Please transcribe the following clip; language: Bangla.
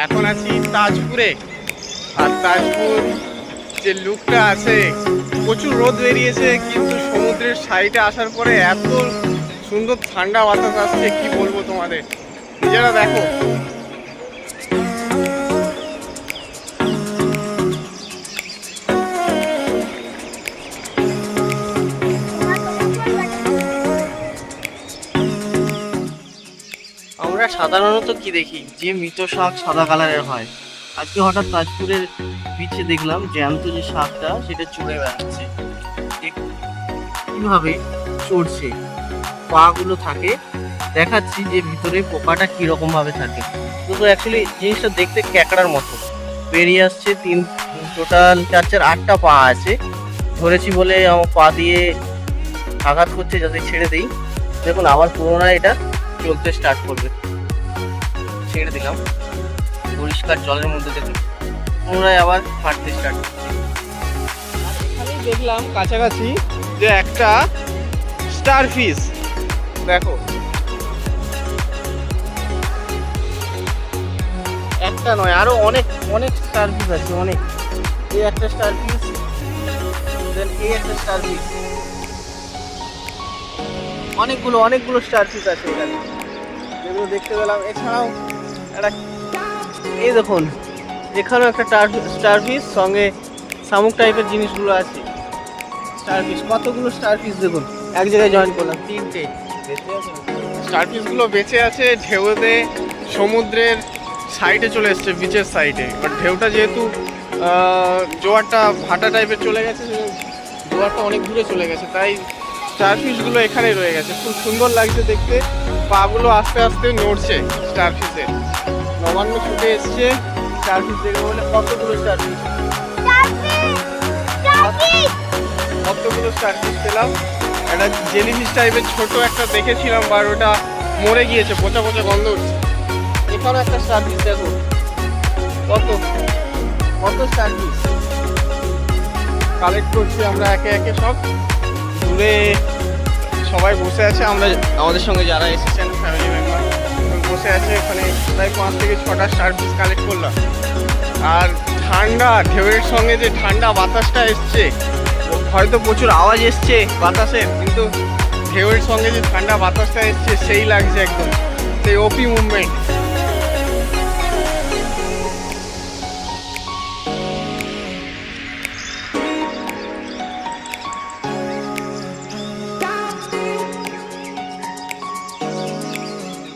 এখন আছি তাজপুরে। আর তাজপুর যে লুকটা আছে, প্রচুর রোদ বেরিয়েছে, কিন্তু সমুদ্রের সাইডে আসার পরে এত সুন্দর ঠান্ডা বাতাস আসছে, কি বলবো তোমাদের, নিজেরা দেখো। আমরা সাধারণত কি দেখি যে মৃত শাক সাদা কালারের হয়, আজকে হঠাৎ তাজপুরের বিচে দেখলাম জ্যান্ত যে শাকটা সেটা চড়ে বেড়াচ্ছে। দেখুন কিভাবে চড়ছে, পা গুলো থাকে, দেখাচ্ছি যে ভিতরে পোকাটা কিরকম ভাবে থাকে। কিন্তু অ্যাকচুয়ালি জিনিসটা দেখতে ক্যাকড়ার মতো বেরিয়ে আসছে। টোটাল 4-8টা পা আছে। ধরেছি বলে আমার পা দিয়ে আঘাত করছে, যাতে ছেড়ে দিই। দেখুন আবার পুনরায় এটা চলতে স্টার্ট করবে। ছেড়ে দিলাম, পরিষ্কার জলের মধ্যে দেখুন পুনরায় আবার হাঁটতে স্টার্ট করছে। এখানেই দেখলাম কাছাকাছি যে একটা স্টার ফিশ, দেখো একটা নয়, আরো অনেক অনেক স্টার ফিশ আছে, অনেক। এই একটা স্টার ফিশ, দেন এই একটা স্টার ফিশ, অনেকগুলো স্টার ফিশ আছে এখানে, যেগুলো দেখতে পেলাম। এছাড়াও একটা, এই দেখুন এখানেও একটা স্টার ফিশ, সঙ্গে শামুক টাইপের জিনিসগুলো আছে। স্টার ফিশ, কতগুলো স্টার ফিশ দেখুন এক জায়গায় জয়েন করলাম, 3টে। স্টার ফিশগুলো বেঁচে আছে ঢেউতে, সমুদ্রের সাইডে চলে এসছে, বিচের সাইডে। বাট ঢেউটা যেহেতু জোয়ারটা ভাটা টাইপের চলে গেছে, জোয়ারটা অনেক দূরে চলে গেছে, তাই স্টার ফিশগুলো এখানেই রয়ে গেছে। খুব সুন্দর লাগছে দেখতে, পাগুলো আস্তে আস্তে নড়ছে স্টার ফিশে। নবান্ন ছুটে এসছে স্টার ফিশ দেখে বলে। কতগুলো স্টার ফিশ, কতগুলো স্টার ফিশ পেলাম। একটা জেলিফিশ টাইপের ছোট একটা দেখেছিলাম, বা ওটা মরে গিয়েছে, পচা পচা গন্ধ উঠছে। এখানেও একটা স্টার ফিশ দেখুন, কত কত স্টার ফিশ। কালেক্ট করছি আমরা একে একে সব। দূরে সবাই বসে আছে, আমরা আমাদের সঙ্গে যারা এসেছেন ফ্যামিলি মেম্বার বসে আছে। এখানে প্রায় 5 থেকে 6টা স্টার ফিশ কালেক্ট করলাম। আর ঠান্ডা ঢেউয়ের সঙ্গে যে ঠান্ডা বাতাসটা এসছে, হয়তো প্রচুর আওয়াজ এসছে বাতাসের, কিন্তু ঢেউয়ের সঙ্গে যে ঠান্ডা বাতাসটা এসছে সেই লাগছে একদম, সেই ওপি মুভমেন্ট।